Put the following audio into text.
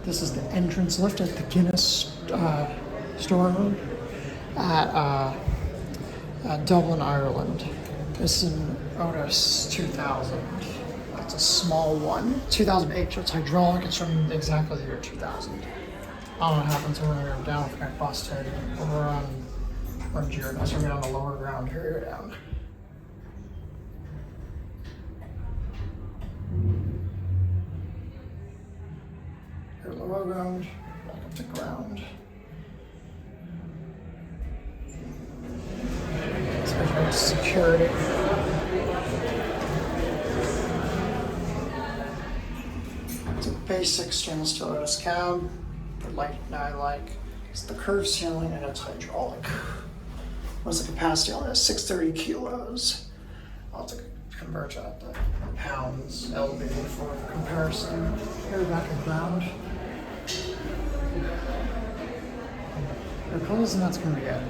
This is the entrance lift at the Guinness Storehouse at Dublin, Ireland. This is an Otis 2000. It's a small one. 2008, so it's hydraulic. It's from exactly the year 2000. I don't know what happens when we're down if I busted. We're on Jira now, so we're on the lower ground here down. Here's the lower ground, back up to ground. So security. It's a basic stainless steel Otis cab. The light I like is the curved ceiling and it's hydraulic. What's the capacity on this? 630 kilos. I'll have to convert that to pounds elevated for comparison. Here back at ground. They're closing, that's gonna be it.